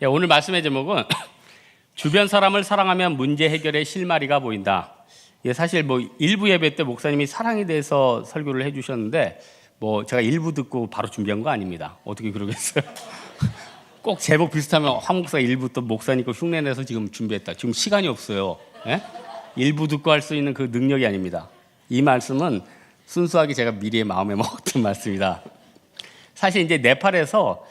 예, 오늘 말씀의 제목은 주변 사람을 사랑하면 문제 해결의 실마리가 보인다. 예, 사실 일부 예배 때 목사님이 사랑에 대해서 설교를 해주셨는데 제가 일부 듣고 바로 준비한 거 아닙니다. 어떻게 그러겠어요? 꼭 제목 비슷하면 황 목사 일부 또 목사님 거 흉내내서 지금 준비했다. 지금 시간이 없어요. 예? 일부 듣고 할 수 있는 그 능력이 아닙니다. 이 말씀은 순수하게 제가 미리의 마음에 먹었던 말씀이다. 사실 이제 네팔에서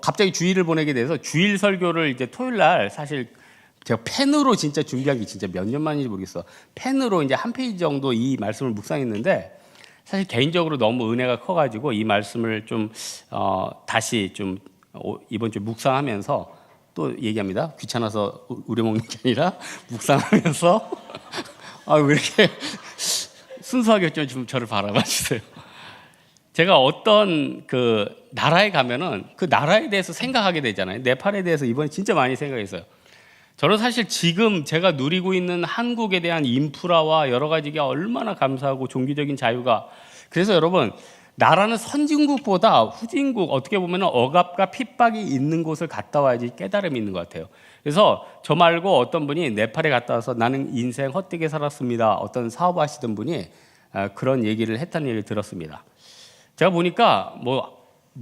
갑자기 주일을 보내게 돼서 주일 설교를 이제 토요일 날 사실 제가 펜으로 진짜 준비한 게 진짜 몇 년 만인지 모르겠어. 펜으로 이제 한 페이지 정도 이 말씀을 묵상했는데 사실 개인적으로 너무 은혜가 커가지고 이 말씀을 좀 다시 좀 이번 주 묵상하면서 또 얘기합니다. 귀찮아서 우려먹는 게 아니라 묵상하면서 왜 이렇게 순수하게 좀 저를 바라봐 주세요. 제가 어떤 그 나라에 가면은 그 나라에 대해서 생각하게 되잖아요. 네팔에 대해서 이번에 진짜 많이 생각했어요. 저는 사실 지금 제가 누리고 있는 한국에 대한 인프라와 여러 가지가 얼마나 감사하고 종교적인 자유가, 그래서 여러분, 나라는 선진국보다 후진국, 어떻게 보면 억압과 핍박이 있는 곳을 갔다 와야지 깨달음이 있는 것 같아요. 그래서 저 말고 어떤 분이 네팔에 갔다 와서 나는 인생 헛되게 살았습니다, 어떤 사업하시던 분이 그런 얘기를 했다는 얘기를 들었습니다. 제가 보니까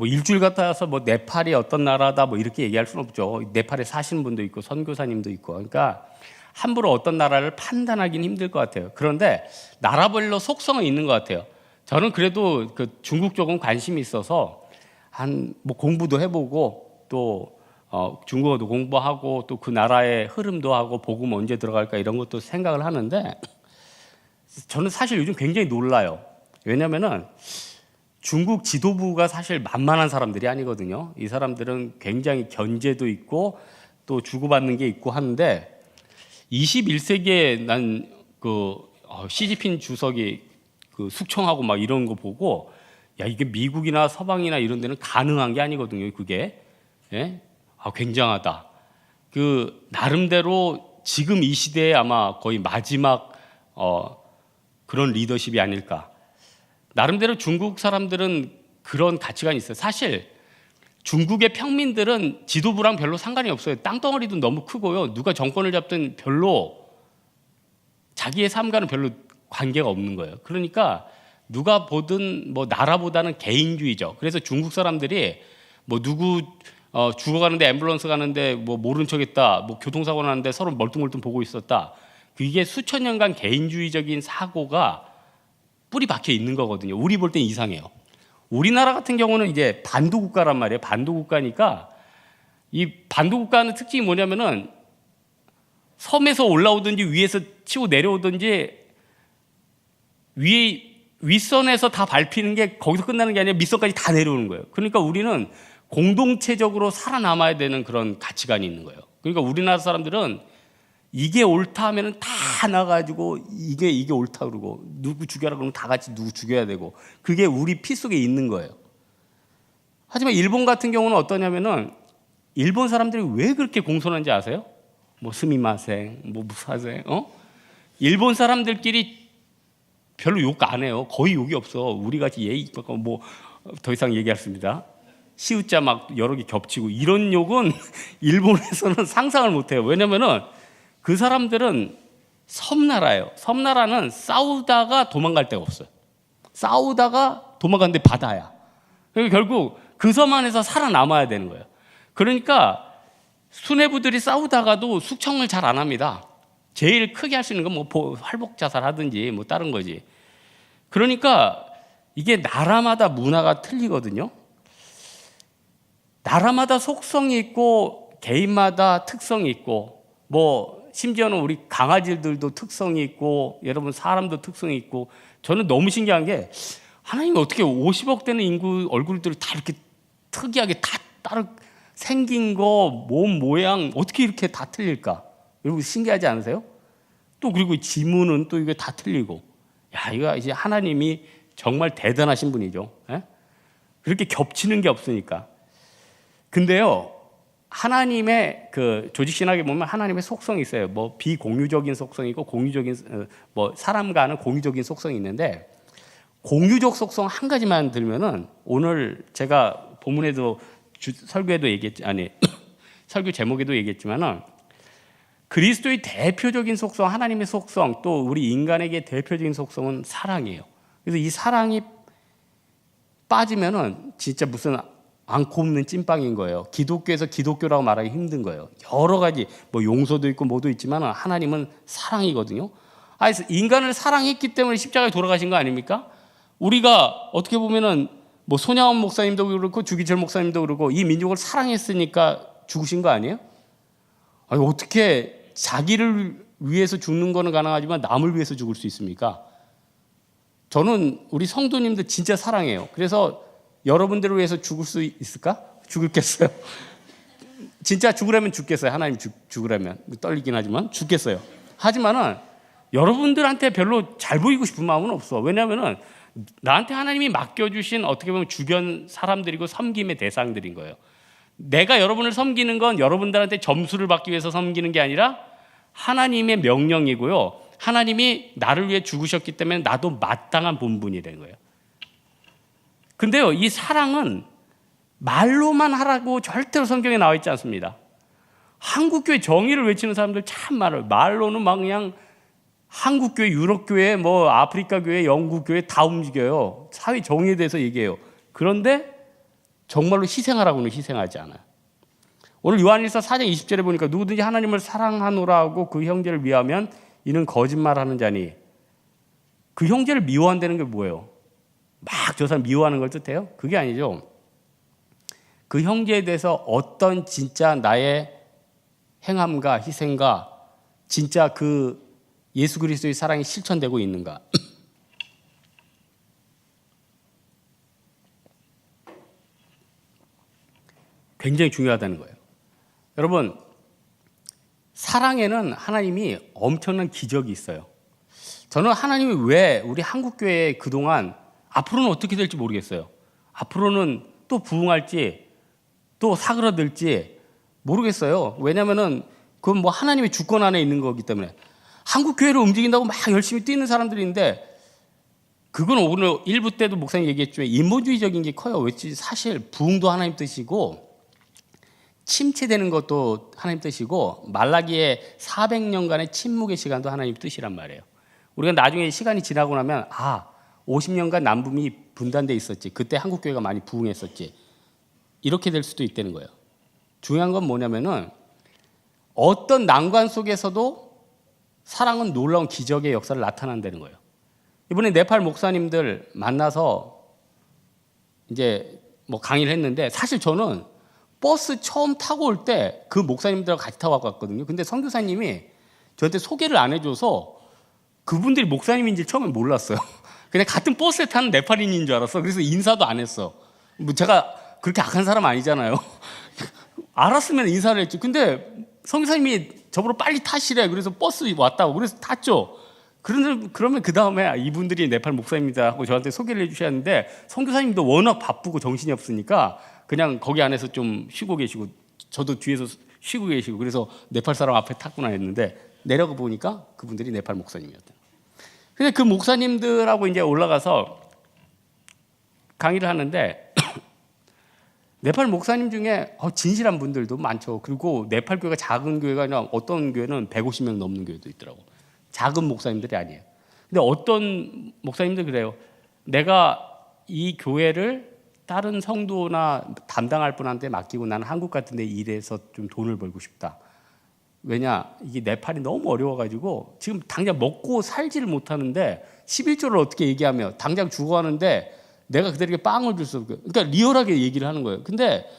일주일 갔다 와서 네팔이 어떤 나라다 이렇게 얘기할 수는 없죠. 네팔에 사시는 분도 있고 선교사님도 있고, 그러니까 함부로 어떤 나라를 판단하기는 힘들 것 같아요. 그런데 나라별로 속성은 있는 것 같아요. 저는 그래도 그 중국 쪽은 관심이 있어서 공부도 해보고 또 중국어도 공부하고 또 그 나라의 흐름도 하고 복음 언제 들어갈까 이런 것도 생각을 하는데, 저는 사실 요즘 굉장히 놀라요. 왜냐면은 중국 지도부가 사실 만만한 사람들이 아니거든요. 이 사람들은 굉장히 견제도 있고 또 주고받는 게 있고 하는데, 21세기에 시진핑 주석이 그 숙청하고 이런 거 보고, 야, 이게 미국이나 서방이나 이런 데는 가능한 게 아니거든요. 그게. 예? 굉장하다. 그 나름대로 지금 이 시대에 아마 거의 마지막 그런 리더십이 아닐까. 나름대로 중국 사람들은 그런 가치관이 있어요. 사실 중국의 평민들은 지도부랑 별로 상관이 없어요. 땅덩어리도 너무 크고요. 누가 정권을 잡든 별로 자기의 삶과는 별로 관계가 없는 거예요. 그러니까 누가 보든 나라보다는 개인주의죠. 그래서 중국 사람들이 누구 죽어가는데 앰뷸런스 가는데 모른 척했다, 교통사고 나는데 서로 멀뚱멀뚱 보고 있었다. 그게 수천 년간 개인주의적인 사고가 뿌리 박혀 있는 거거든요. 우리 볼 땐 이상해요. 우리나라 같은 경우는 이제 반도국가란 말이에요. 반도국가니까 이 반도국가는 특징이 뭐냐면은 섬에서 올라오든지 위에서 치고 내려오든지 윗선에서 다 밟히는 게 거기서 끝나는 게 아니라 밑선까지 다 내려오는 거예요. 그러니까 우리는 공동체적으로 살아남아야 되는 그런 가치관이 있는 거예요. 그러니까 우리나라 사람들은 이게 옳다 하면은 다 나가지고 이게 옳다 그러고, 누구 죽여라 그러면 다 같이 누구 죽여야 되고, 그게 우리 피 속에 있는 거예요. 하지만 일본 같은 경우는 어떠냐면은, 일본 사람들이 왜 그렇게 공손한지 아세요? 스미마생, 무사생, 일본 사람들끼리 별로 욕 안 해요. 거의 욕이 없어. 우리 같이 예의 더 이상 얘기했습니다. 시우자 여러 개 겹치고 이런 욕은 일본에서는 상상을 못 해요. 왜냐면은 그 사람들은 섬나라예요. 섬나라는 싸우다가 도망갈 데가 없어요. 싸우다가 도망가는데 바다야. 그러니까 결국 그 섬 안에서 살아남아야 되는 거예요. 그러니까 수뇌부들이 싸우다가도 숙청을 잘 안 합니다. 제일 크게 할 수 있는 건 활복 자살하든지 다른 거지. 그러니까 이게 나라마다 문화가 틀리거든요. 나라마다 속성이 있고 개인마다 특성이 있고, 심지어는 우리 강아지들도 특성이 있고, 여러분 사람도 특성이 있고. 저는 너무 신기한 게, 하나님이 어떻게 50억 되는 인구 얼굴들을 다 이렇게 특이하게 다 따로 생긴 거, 몸 모양 어떻게 이렇게 다 틀릴까? 여러분 신기하지 않으세요? 또 그리고 지문은 또 이게 다 틀리고, 야, 이거 이제 하나님이 정말 대단하신 분이죠. 예? 그렇게 겹치는 게 없으니까. 근데요, 하나님의 그 조직신학에 보면 하나님의 속성이 있어요. 비공유적인 속성이 있고 공유적인, 사람과는 공유적인 속성이 있는데, 공유적 속성 한 가지만 들면은, 오늘 제가 본문에도 설교에도 얘기했지 아니 설교 제목에도 얘기했지만은 그리스도의 대표적인 속성, 하나님의 속성, 또 우리 인간에게 대표적인 속성은 사랑이에요. 그래서 이 사랑이 빠지면은 진짜 무슨 안 곱는 찐빵인 거예요. 기독교에서 기독교라고 말하기 힘든 거예요. 여러 가지 뭐 용서도 있고 뭐도 있지만 하나님은 사랑이거든요. 그래서 인간을 사랑했기 때문에 십자가에 돌아가신 거 아닙니까? 우리가 어떻게 보면은 뭐 손양원 목사님도 그렇고 주기철 목사님도 그렇고 이 민족을 사랑했으니까 죽으신 거 아니에요? 아니, 어떻게 자기를 위해서 죽는 거는 가능하지만 남을 위해서 죽을 수 있습니까? 저는 우리 성도님들 진짜 사랑해요. 그래서 여러분들을 위해서 죽을 수 있을까? 죽겠어요. 진짜 죽으려면 죽겠어요. 하나님 죽으려면. 떨리긴 하지만 죽겠어요. 하지만은 여러분들한테 별로 잘 보이고 싶은 마음은 없어. 왜냐하면은 나한테 하나님이 맡겨주신 어떻게 보면 주변 사람들이고 섬김의 대상들인 거예요. 내가 여러분을 섬기는 건 여러분들한테 점수를 받기 위해서 섬기는 게 아니라 하나님의 명령이고요. 하나님이 나를 위해 죽으셨기 때문에 나도 마땅한 본분이 된 거예요. 근데요, 이 사랑은 말로만 하라고 절대로 성경에 나와 있지 않습니다. 한국교회 정의를 외치는 사람들 참 많아요. 말로는 막 그냥 한국교회, 유럽교회, 뭐 아프리카교회, 영국교회 다 움직여요. 사회 정의에 대해서 얘기해요. 그런데 정말로 희생하라고는 희생하지 않아요. 오늘 요한일서 4장 20절에 보니까 누구든지 하나님을 사랑하노라 하고 그 형제를 미워하면 이는 거짓말하는 자니. 그 형제를 미워한다는 게 뭐예요? 막 저 사람 미워하는 걸 뜻해요? 그게 아니죠. 그 형제에 대해서 어떤 진짜 나의 행함과 희생과 진짜 그 예수 그리스도의 사랑이 실천되고 있는가. 굉장히 중요하다는 거예요. 여러분, 사랑에는 하나님이 엄청난 기적이 있어요. 저는 하나님이 왜 우리 한국교회에 그동안 앞으로는 어떻게 될지 모르겠어요. 앞으로는 또 부흥할지 또 사그라들지 모르겠어요. 왜냐하면은 그건 뭐 하나님의 주권 안에 있는 거기 때문에. 한국교회를 움직인다고 막 열심히 뛰는 사람들인데 그건 오늘 1부 때도 목사님 얘기했지만 인본주의적인 게 커요. 왜지? 사실 부흥도 하나님 뜻이고 침체되는 것도 하나님 뜻이고 말라기의 400년간의 침묵의 시간도 하나님 뜻이란 말이에요. 우리가 나중에 시간이 지나고 나면 50년간 남북이 분단돼 있었지. 그때 한국교회가 많이 부흥했었지. 이렇게 될 수도 있다는 거예요. 중요한 건 뭐냐면은 어떤 난관 속에서도 사랑은 놀라운 기적의 역사를 나타난다는 거예요. 이번에 네팔 목사님들 만나서 이제 뭐 강의를 했는데 사실 저는 버스 처음 타고 올 때 그 목사님들하고 같이 타고 왔거든요. 근데 선교사님이 저한테 소개를 안 해줘서 그분들이 목사님인지 처음에 몰랐어요. 그냥 같은 버스에 타는 네팔인인 줄 알았어. 그래서 인사도 안 했어. 뭐 제가 그렇게 악한 사람 아니잖아요. 알았으면 인사를 했지. 근데 선교사님이 저보고 빨리 타시래. 그래서 버스 왔다고. 그래서 탔죠. 그러면 그 다음에 이분들이 네팔 목사입니다 하고 저한테 소개를 해주셨는데 선교사님도 워낙 바쁘고 정신이 없으니까 그냥 거기 안에서 좀 쉬고 계시고 저도 뒤에서 쉬고 계시고 그래서 네팔 사람 앞에 탔구나 했는데 내려가 보니까 그분들이 네팔 목사님이었대요. 근데 그 목사님들하고 이제 올라가서 강의를 하는데 네팔 목사님 중에 진실한 분들도 많죠. 그리고 네팔 교회가 작은 교회가 아니라 어떤 교회는 150명 넘는 교회도 있더라고. 작은 목사님들이 아니에요. 근데 어떤 목사님들 그래요. 내가 이 교회를 다른 성도나 담당할 분한테 맡기고 나는 한국 같은 데 일해서 좀 돈을 벌고 싶다. 왜냐? 이게 네팔이 너무 어려워가지고 지금 당장 먹고 살지를 못하는데 11조를 어떻게 얘기하며 당장 죽어가는데 내가 그들에게 빵을 줄 수 없고 그러니까 리얼하게 얘기를 하는 거예요. 근데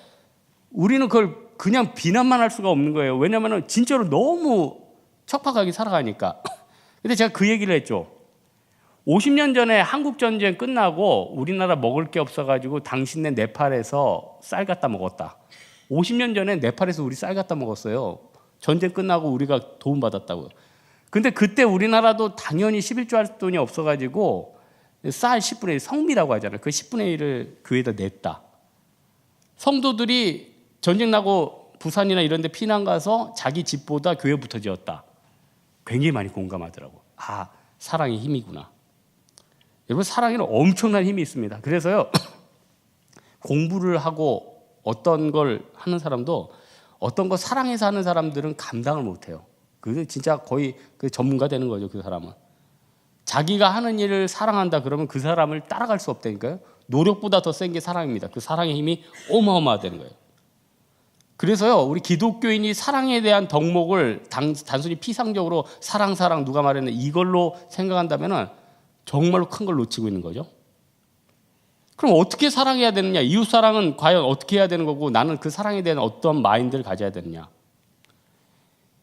우리는 그걸 그냥 비난만 할 수가 없는 거예요. 왜냐하면 진짜로 너무 척박하게 살아가니까. 근데 제가 그 얘기를 했죠. 50년 전에 한국전쟁 끝나고 우리나라 먹을 게 없어가지고 당신네 네팔에서 쌀 갖다 먹었다. 50년 전에 네팔에서 우리 쌀 갖다 먹었어요. 전쟁 끝나고 우리가 도움받았다고요. 근데 그때 우리나라도 당연히 11조 할 돈이 없어가지고 쌀 10분의 1, 성미라고 하잖아요. 그 10분의 1을 교회에다 냈다. 성도들이 전쟁 나고 부산이나 이런 데 피난 가서 자기 집보다 교회부터 지었다. 굉장히 많이 공감하더라고. 사랑의 힘이구나. 여러분 사랑에는 엄청난 힘이 있습니다. 그래서요 공부를 하고 어떤 걸 하는 사람도 어떤 거 사랑해서 하는 사람들은 감당을 못해요. 그게 진짜 거의 그 전문가 되는 거죠. 그 사람은 자기가 하는 일을 사랑한다 그러면 그 사람을 따라갈 수 없다니까요. 노력보다 더 센 게 사랑입니다. 그 사랑의 힘이 어마어마하다는 거예요. 그래서요, 우리 기독교인이 사랑에 대한 덕목을 단순히 피상적으로 사랑 누가 말했네 이걸로 생각한다면은 정말로 큰 걸 놓치고 있는 거죠. 그럼 어떻게 사랑해야 되느냐? 이웃 사랑은 과연 어떻게 해야 되는 거고 나는 그 사랑에 대한 어떤 마인드를 가져야 되느냐?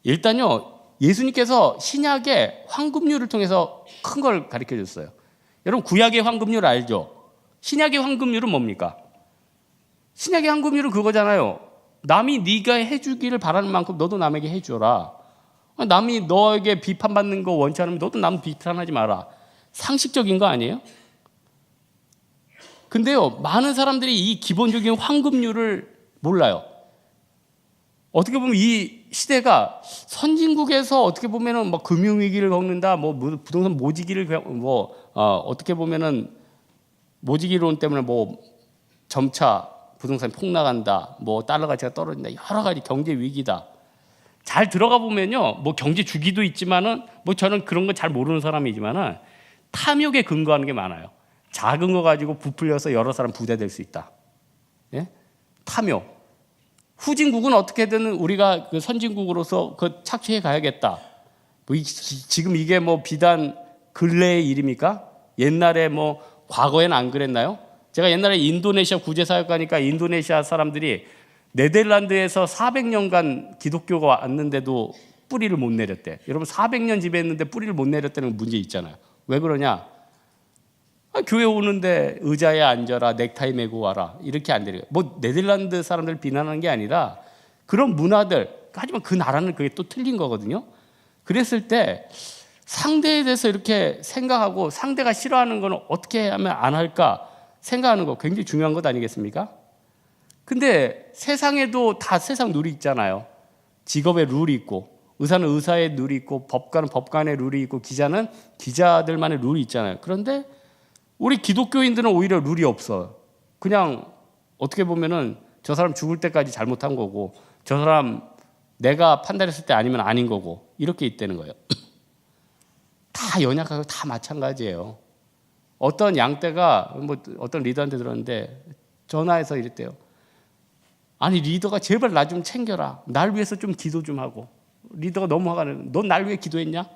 일단요, 예수님께서 신약의 황금률을 통해서 큰 걸 가르쳐 줬어요. 여러분 구약의 황금률 알죠? 신약의 황금률은 뭡니까? 신약의 황금률은 그거잖아요. 남이 네가 해주기를 바라는 만큼 너도 남에게 해줘라. 남이 너에게 비판받는 거 원치 않으면 너도 남 비판하지 마라. 상식적인 거 아니에요? 근데요, 많은 사람들이 이 기본적인 황금률을 몰라요. 어떻게 보면 이 시대가 선진국에서 어떻게 보면은 뭐 금융위기를 겪는다, 뭐 부동산 모지기를 어떻게 보면은 모지기론 때문에 뭐 점차 부동산이 폭락한다, 뭐 달러 가치가 떨어진다, 여러 가지 경제 위기다. 잘 들어가 보면요, 뭐 경제 주기도 있지만은 뭐 저는 그런 거 잘 모르는 사람이지만은 탐욕에 근거하는 게 많아요. 작은 거 가지고 부풀려서 여러 사람 부대될 수 있다. 예? 탐욕. 후진국은 어떻게든 우리가 그 선진국으로서 그 착취해 가야겠다. 지금 이게 뭐 비단 근래의 일입니까? 옛날에 뭐 과거에는 안 그랬나요? 제가 옛날에 인도네시아 구제사역 가니까 인도네시아 사람들이 네덜란드에서 400년간 기독교가 왔는데도 뿌리를 못 내렸대. 여러분 400년 지배했는데 뿌리를 못 내렸다는 문제 있잖아요. 왜 그러냐? 교회 오는데 의자에 앉아라, 넥타이 메고 와라, 이렇게 안 되는 거예요. 뭐 네덜란드 사람들 비난하는 게 아니라 그런 문화들, 하지만 그 나라는 그게 또 틀린 거거든요. 그랬을 때 상대에 대해서 이렇게 생각하고 상대가 싫어하는 건 어떻게 하면 안 할까 생각하는 거 굉장히 중요한 것 아니겠습니까? 근데 세상에도 다 세상 룰이 있잖아요. 직업의 룰이 있고, 의사는 의사의 룰이 있고, 법관은 법관의 룰이 있고, 기자는 기자들만의 룰이 있잖아요. 그런데 우리 기독교인들은 오히려 룰이 없어요. 그냥 어떻게 보면은 저 사람 죽을 때까지 잘못한 거고, 저 사람 내가 판단했을 때 아니면 아닌 거고, 이렇게 있다는 거예요. 다 연약하고 다 마찬가지예요. 어떤 양떼가 뭐 어떤 리더한테 들었는데 전화해서 이랬대요. 아니 리더가 제발 나 좀 챙겨라. 날 위해서 좀 기도 좀 하고. 리더가 너무 화가 나요. 넌 날 위해 기도했냐?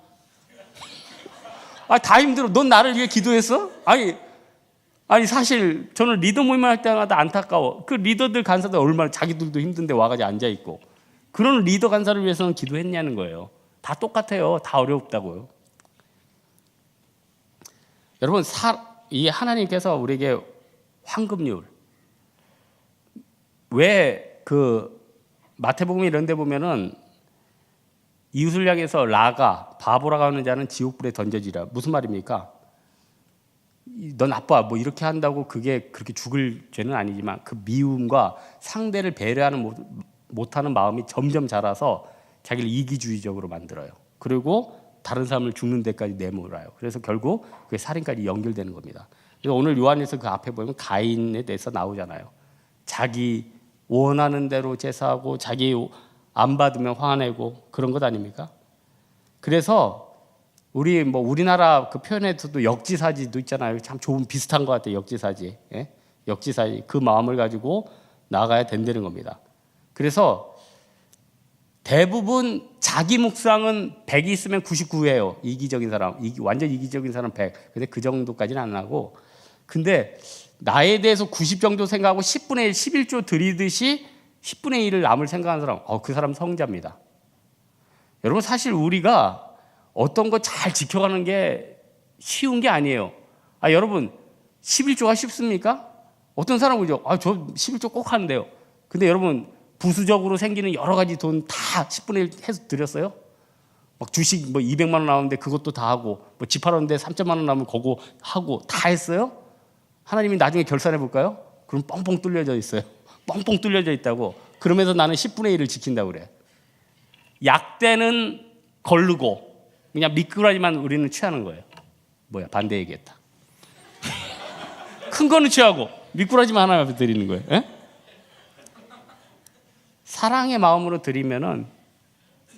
다 힘들어. 넌 나를 위해 기도했어? 아니 사실 저는 리더 모임을 할 때마다 안타까워. 그 리더들 간사들 얼마나 자기들도 힘든데 와가지고 앉아 있고 그런 리더 간사를 위해서는 기도했냐는 거예요. 다 똑같아요. 다 어렵다고요. 여러분 이 하나님께서 우리에게 황금률 왜 그 마태복음 이런 데 보면은 이웃을 향해서 라가 바보라고 하는 자는 지옥불에 던져지라. 무슨 말입니까? 너 나빠 뭐 이렇게 한다고 그게 그렇게 죽을 죄는 아니지만 그 미움과 상대를 배려하는 못하는 마음이 점점 자라서 자기를 이기주의적으로 만들어요. 그리고 다른 사람을 죽는 데까지 내몰아요. 그래서 결국 그게 살인까지 연결되는 겁니다. 그래서 오늘 요한일서 그 앞에 보면 가인에 대해서 나오잖아요. 자기 원하는 대로 제사하고 자기 안 받으면 화내고 그런 것 아닙니까? 그래서 우리나라 그 표현에서도 역지사지도 있잖아요. 참 좋은 비슷한 것 같아요. 역지사지. 예? 역지사지. 그 마음을 가지고 나가야 된다는 겁니다. 그래서 대부분 자기 묵상은 100이 있으면 99예요. 이기적인 사람. 완전 이기적인 사람 100. 근데 그 정도까지는 안 하고. 근데 나에 대해서 90 정도 생각하고 10분의 1, 11조 들이듯이 10분의 1을 남을 생각하는 사람. 그 사람 성자입니다. 여러분 사실 우리가 어떤 거 잘 지켜가는 게 쉬운 게 아니에요. 여러분 11조가 쉽습니까? 어떤 사람은 그죠? 저 11조 꼭 하는데요. 근데 여러분 부수적으로 생기는 여러 가지 돈 다 10분의 1 해서 드렸어요? 막 주식 200만 원 나오는데 그것도 다 하고 집 팔았는데 3천만 원 나오면 그거 하고 다 했어요? 하나님이 나중에 결산해 볼까요? 그럼 뻥뻥 뚫려져 있어요. 뻥뻥 뚫려져 있다고. 그러면서 나는 10분의 1을 지킨다고 그래. 약대는 거르고 그냥 미꾸라지만 우리는 취하는 거예요. 반대 얘기했다. 큰 거는 취하고 미꾸라지만 하나 드리는 거예요. 에? 사랑의 마음으로 드리면은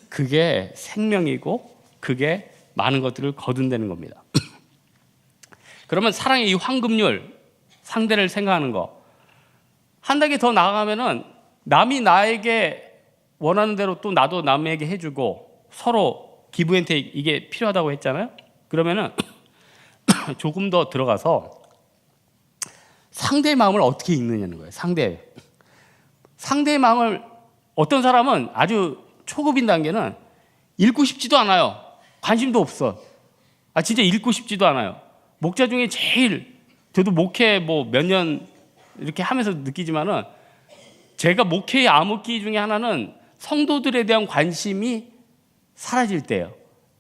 그게 생명이고 그게 많은 것들을 거둔다는 겁니다. 그러면 사랑의 이 황금률, 상대를 생각하는 거, 한 단계 더 나아가면은 남이 나에게 원하는 대로 또 나도 남에게 해주고 서로 기브 앤 테이크, 이게 필요하다고 했잖아요. 그러면은 조금 더 들어가서 상대의 마음을 어떻게 읽느냐는 거예요. 상대의 마음을, 어떤 사람은 아주 초급인 단계는 읽고 싶지도 않아요. 관심도 없어. 진짜 읽고 싶지도 않아요. 목자 중에 제일, 저도 목회 뭐 몇 년 이렇게 하면서 느끼지만은, 제가 목회의 암흑기 중에 하나는 성도들에 대한 관심이 사라질 때예요.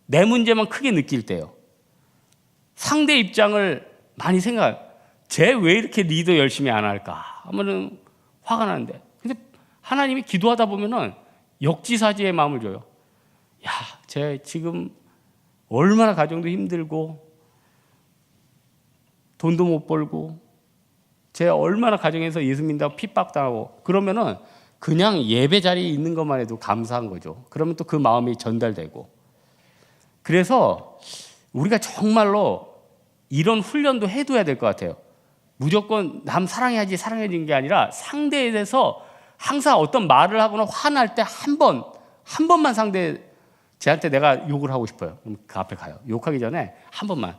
내 문제만 크게 느낄 때예요. 상대 입장을 많이 생각해요. 쟤 왜 이렇게 리더 열심히 안 할까 하면은 화가 나는데, 근데 하나님이 기도하다 보면은 역지사지의 마음을 줘요. 야, 쟤 지금 얼마나 가정도 힘들고 돈도 못 벌고 쟤 얼마나 가정에서 예수 믿는다고 핍박당하고, 그러면은 그냥 예배 자리에 있는 것만 해도 감사한 거죠. 그러면 또 그 마음이 전달되고. 그래서 우리가 정말로 이런 훈련도 해둬야 될 것 같아요. 무조건 남 사랑해야지 사랑해야지는 게 아니라, 상대에 대해서 항상 어떤 말을 하거나 화날 때 한 번만 쟤한테 내가 욕을 하고 싶어요. 그럼 그 앞에 가요. 욕하기 전에 한 번만,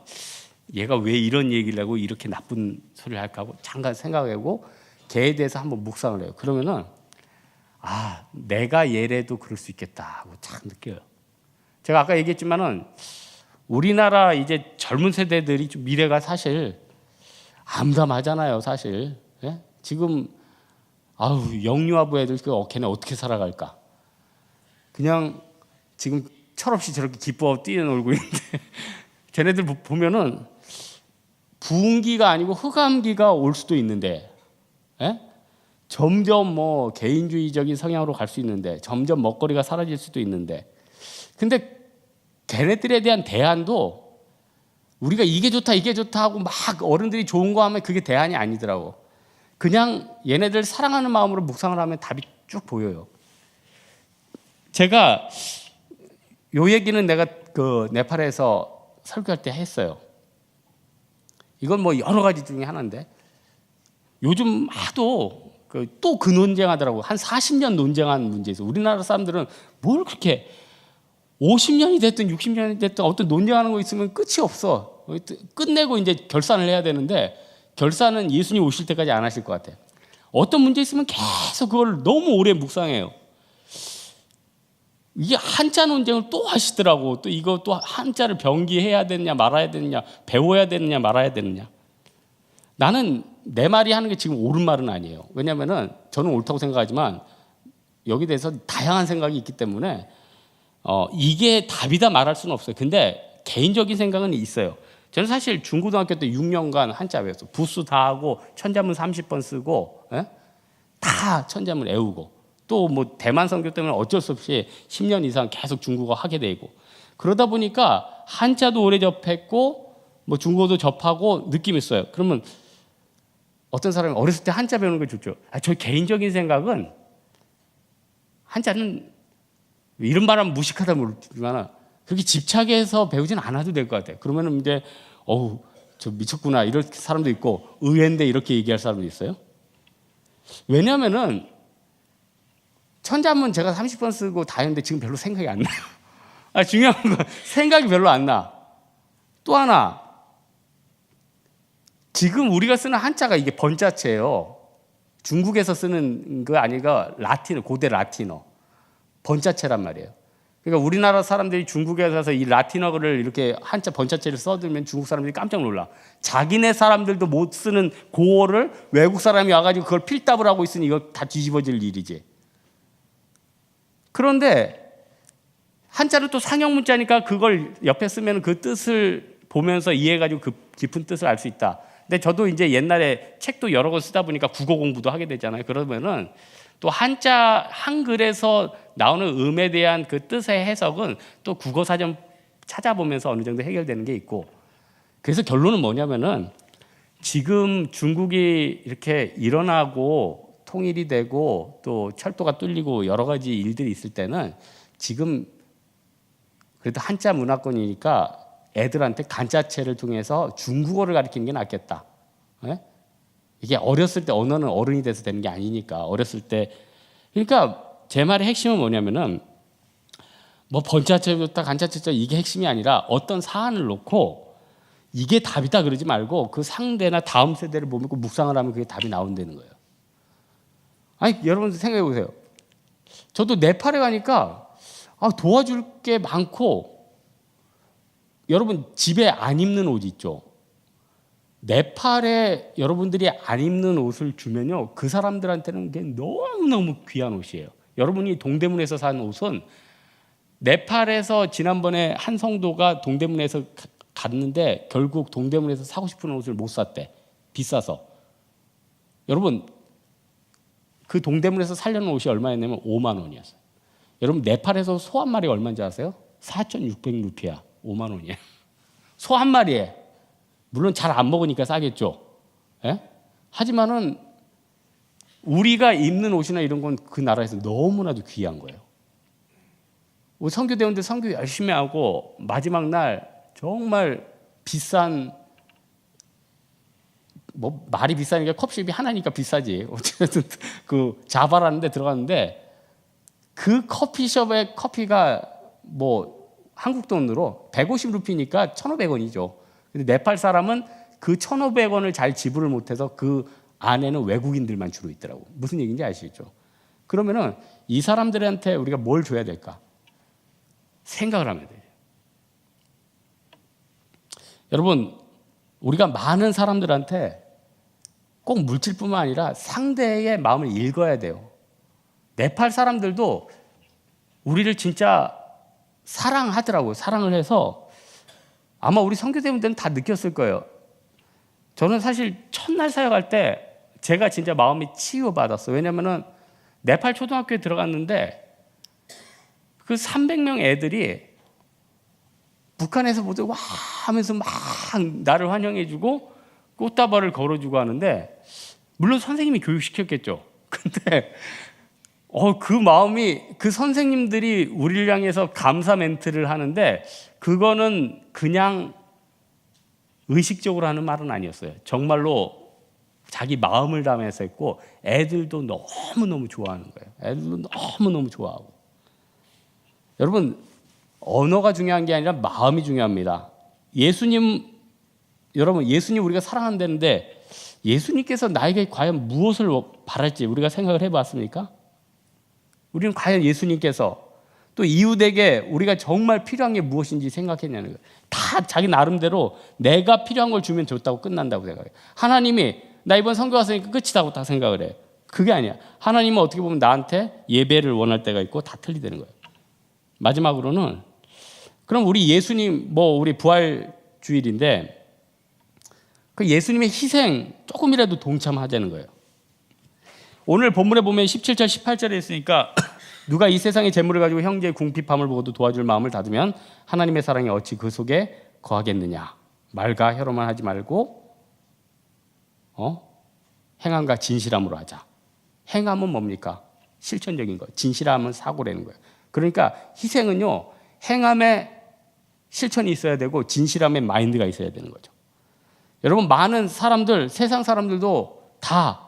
얘가 왜 이런 얘기를 하고 이렇게 나쁜 소리를 할까 하고 잠깐 생각하고 걔에 대해서 한번 묵상을 해요. 그러면은 내가 얘래도 그럴 수 있겠다 하고 참 느껴요. 제가 아까 얘기했지만은 우리나라 이제 젊은 세대들이 좀 미래가 사실 암담하잖아요, 사실. 예? 지금 영유아부 애들 걔네 어떻게 살아갈까? 그냥 지금 철없이 저렇게 기뻐하고 뛰어놀고 있는데 걔네들 보면은 부흥기가 아니고 흑암기가 올 수도 있는데, 예? 점점 뭐 개인주의적인 성향으로 갈 수 있는데, 점점 먹거리가 사라질 수도 있는데, 근데 걔네들에 대한 대안도 우리가 이게 좋다 하고 막 어른들이 좋은 거 하면 그게 대안이 아니더라고. 그냥 얘네들 사랑하는 마음으로 묵상을 하면 답이 쭉 보여요. 제가 요 얘기는 내가 그 네팔에서 설교할 때 했어요. 이건 뭐 여러 가지 중에 하나인데, 요즘 하도 또 그 논쟁하더라고. 한 40년 논쟁한 문제에서 우리나라 사람들은 뭘 그렇게 50년이 됐든 60년이 됐든 어떤 논쟁하는 거 있으면 끝이 없어. 끝내고 이제 결산을 해야 되는데, 결산은 예수님 오실 때까지 안 하실 것 같아요. 어떤 문제 있으면 계속 그걸 너무 오래 묵상해요. 이게 한자 논쟁을 또 하시더라고. 또 이거 또 한자를 병기해야 되느냐 말아야 되느냐, 배워야 되느냐 말아야 되느냐. 나는 내 말이 하는 게 지금 옳은 말은 아니에요. 왜냐하면은 저는 옳다고 생각하지만 여기 대해서 다양한 생각이 있기 때문에 이게 답이다 말할 수는 없어요. 근데 개인적인 생각은 있어요. 저는 사실 중고등학교 때 6년간 한자 배웠어요. 부수 다 하고 천자문 30번 쓰고, 예? 다 천자문 외우고, 또 뭐 대만 선교 때문에 어쩔 수 없이 10년 이상 계속 중국어 하게 되고, 그러다 보니까 한자도 오래 접했고 뭐 중국어도 접하고 느낌이 있어요. 그러면 어떤 사람이 어렸을 때 한자 배우는 거 좋죠. 저 개인적인 생각은 한자는 이런 말하면 무식하다 모르지만 그렇게 집착해서 배우진 않아도 될 것 같아요. 그러면은 이제 저 미쳤구나 이럴 사람도 있고, 의외인데 이렇게 얘기할 사람도 있어요. 왜냐하면은 천자문 제가 30번 쓰고 다 했는데 지금 별로 생각이 안 나요. 중요한 건 생각이 별로 안 나. 또 하나, 지금 우리가 쓰는 한자가 이게 번자체예요. 중국에서 쓰는 거 아니가 라틴어, 고대 라틴어 번자체란 말이에요. 그러니까 우리나라 사람들이 중국에 가서 이 라틴어를 이렇게 한자 번자체를 써들면 중국 사람들이 깜짝 놀라. 자기네 사람들도 못 쓰는 고어를 외국 사람이 와가지고 그걸 필답을 하고 있으니 이거 다 뒤집어질 일이지. 그런데 한자는 또 상형 문자니까 그걸 옆에 쓰면 그 뜻을 보면서 이해해가지고 그 깊은 뜻을 알 수 있다. 근데 저도 이제 옛날에 책도 여러 권 쓰다 보니까 국어 공부도 하게 되잖아요. 그러면은 또 한글에서 나오는 음에 대한 그 뜻의 해석은 또 국어사전 찾아보면서 어느 정도 해결되는 게 있고, 그래서 결론은 뭐냐면은 지금 중국이 이렇게 일어나고 통일이 되고 또 철도가 뚫리고 여러 가지 일들이 있을 때는 지금 그래도 한자 문화권이니까 애들한테 간자체를 통해서 중국어를 가르치는 게 낫겠다. 예? 이게 어렸을 때 언어는 어른이 돼서 되는 게 아니니까 어렸을 때. 그러니까 제 말의 핵심은 뭐냐면은 뭐 번자체부터 간자체부터 이게 핵심이 아니라 어떤 사안을 놓고 이게 답이다 그러지 말고 그 상대나 다음 세대를 보고 묵상을 하면 그게 답이 나온다는 거예요. 아니 여러분 생각해 보세요. 저도 네팔에 가니까 도와줄 게 많고 여러분 집에 안 입는 옷 있죠. 네팔에 여러분들이 안 입는 옷을 주면요 그 사람들한테는 그게 너무너무 귀한 옷이에요. 여러분이 동대문에서 산 옷은 네팔에서 지난번에 한 성도가 동대문에서 갔는데 결국 동대문에서 사고 싶은 옷을 못 샀대. 비싸서. 여러분 그 동대문에서 살려는 옷이 얼마였냐면 5만 원이었어요. 여러분 네팔에서 소 한 마리가 얼마인지 아세요? 4,600루피야. 5만 원이에요. 소 한 마리에. 물론 잘 안 먹으니까 싸겠죠. 예? 하지만은 우리가 입는 옷이나 이런 건 그 나라에서 너무나도 귀한 거예요. 우리 선교대원들 선교 열심히 하고 마지막 날 정말 비싼 뭐 말이 비싸니까 컵십이 하나니까 비싸지. 어쨌든 그 자바라는 데 들어갔는데 그 커피숍의 커피가 뭐 한국 돈으로 150루피니까 1,500원이죠. 근데 네팔 사람은 그 1,500원을 잘 지불을 못해서 그 안에는 외국인들만 주로 있더라고. 무슨 얘기인지 아시겠죠? 그러면은 이 사람들한테 우리가 뭘 줘야 될까? 생각을 하면 돼요. 여러분, 우리가 많은 사람들한테 꼭 물질뿐만 아니라 상대의 마음을 읽어야 돼요. 네팔 사람들도 우리를 진짜 사랑하더라고요. 사랑을 해서 아마 우리 선교대원들은 다 느꼈을 거예요. 저는 사실 첫날 사역할 때 제가 진짜 마음이 치유받았어요. 왜냐면은 네팔 초등학교에 들어갔는데 그 300명 애들이 북한에서 모두 와 하면서 막 나를 환영해주고 꽃다발을 걸어주고 하는데 물론 선생님이 교육시켰겠죠. 근데 그 마음이 그 선생님들이 우리를 향해서 감사 멘트를 하는데 그거는 그냥 의식적으로 하는 말은 아니었어요. 정말로 자기 마음을 담아서 했고 애들도 너무너무 좋아하는 거예요. 애들도 너무너무 좋아하고. 여러분 언어가 중요한 게 아니라 마음이 중요합니다. 여러분 예수님 우리가 사랑한다는데 예수님께서 나에게 과연 무엇을 바랄지 우리가 생각을 해봤습니까? 우리는 과연 예수님께서 또 이웃에게 우리가 정말 필요한 게 무엇인지 생각했냐는 거예요. 다 자기 나름대로 내가 필요한 걸 주면 좋다고 끝난다고 생각해요. 하나님이 나 이번 선교 왔으니까 끝이라고 다 생각을 해요. 그게 아니야. 하나님은 어떻게 보면 나한테 예배를 원할 때가 있고 다 틀리다는 거예요. 마지막으로는 그럼 우리 예수님 우리 부활주일인데 그 예수님의 희생 조금이라도 동참하자는 거예요. 오늘 본문에 보면 17절 18절에 있으니까 누가 이 세상의 재물을 가지고 형제의 궁핍함을 보고도 도와줄 마음을 닫으면 하나님의 사랑이 어찌 그 속에 거하겠느냐. 말과 혀로만 하지 말고 행함과 진실함으로 하자. 행함은 뭡니까? 실천적인 거. 진실함은 사고라는 거예요. 그러니까 희생은요. 행함에 실천이 있어야 되고 진실함에 마인드가 있어야 되는 거죠. 여러분 많은 사람들, 세상 사람들도 다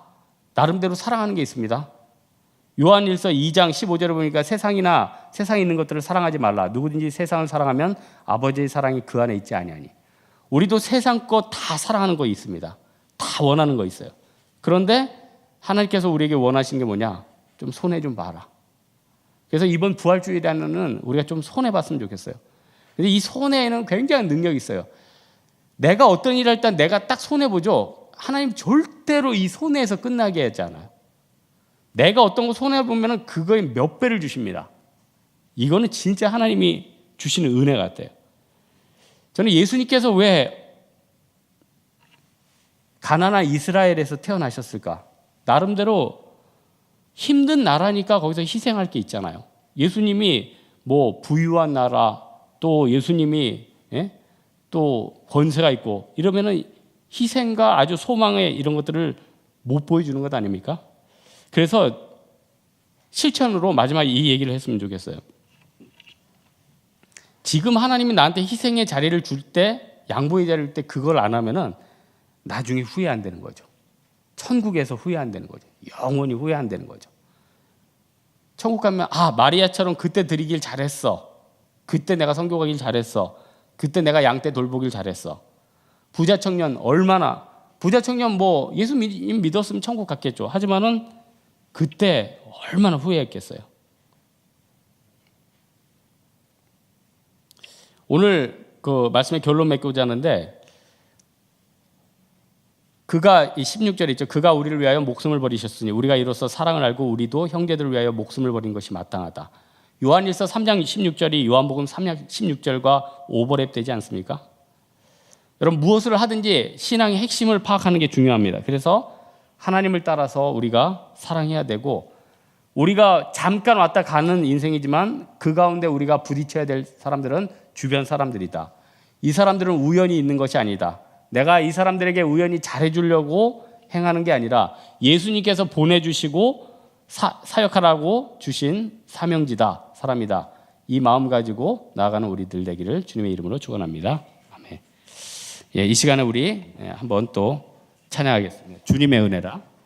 나름대로 사랑하는 게 있습니다. 요한일서 2장 15절에 보니까 세상에 있는 것들을 사랑하지 말라. 누구든지 세상을 사랑하면 아버지의 사랑이 그 안에 있지 아니하니. 우리도 세상 것 다 사랑하는 거 있습니다. 다 원하는 거 있어요. 그런데 하나님께서 우리에게 원하신 게 뭐냐? 좀 손해 좀 봐라. 그래서 이번 부활주일에는 우리가 좀 손해 봤으면 좋겠어요. 근데 이 손해에는 굉장한 능력이 있어요. 내가 어떤 일을 할 때 내가 딱 손해 보죠. 하나님 절대로 이 손해에서 끝나게 하지 않아요. 내가 어떤 거 손해 보면은 그거에 몇 배를 주십니다. 이거는 진짜 하나님이 주시는 은혜 같아요. 저는 예수님께서 왜 가나안 이스라엘에서 태어나셨을까? 나름대로 힘든 나라니까 거기서 희생할 게 있잖아요. 예수님이 부유한 나라 또 예수님이 또 권세가 있고 이러면은 희생과 아주 소망의 이런 것들을 못 보여주는 것 아닙니까? 그래서 실천으로 마지막 이 얘기를 했으면 좋겠어요. 지금 하나님이 나한테 희생의 자리를 줄 때, 양보의 자리를 줄 때 그걸 안 하면은 나중에 후회 안 되는 거죠. 천국에서 후회 안 되는 거죠. 영원히 후회 안 되는 거죠. 천국 가면 마리아처럼 그때 드리길 잘했어. 그때 내가 선교 가길 잘했어. 그때 내가 양떼 돌보길 잘했어. 부자 청년 부자 청년 예수 믿었으면 천국 갔겠죠. 하지만은 그때 얼마나 후회했겠어요. 오늘 그 말씀의 결론 맺고자 하는데, 그가 이 16절 있죠. 그가 우리를 위하여 목숨을 버리셨으니 우리가 이로써 사랑을 알고 우리도 형제들을 위하여 목숨을 버린 것이 마땅하다. 요한일서 3장 16절이 요한복음 3장 16절과 오버랩 되지 않습니까? 여러분, 무엇을 하든지 신앙의 핵심을 파악하는 게 중요합니다. 그래서 하나님을 따라서 우리가 사랑해야 되고, 우리가 잠깐 왔다 가는 인생이지만 그 가운데 우리가 부딪혀야 될 사람들은 주변 사람들이다. 이 사람들은 우연히 있는 것이 아니다. 내가 이 사람들에게 우연히 잘해주려고 행하는 게 아니라 예수님께서 보내주시고 사역하라고 주신 사명지다, 사람이다. 이 마음 가지고 나아가는 우리들 되기를 주님의 이름으로 축원합니다. 아멘. 이 시간에 우리 한번 또 찬양하겠습니다. 주님의 은혜라.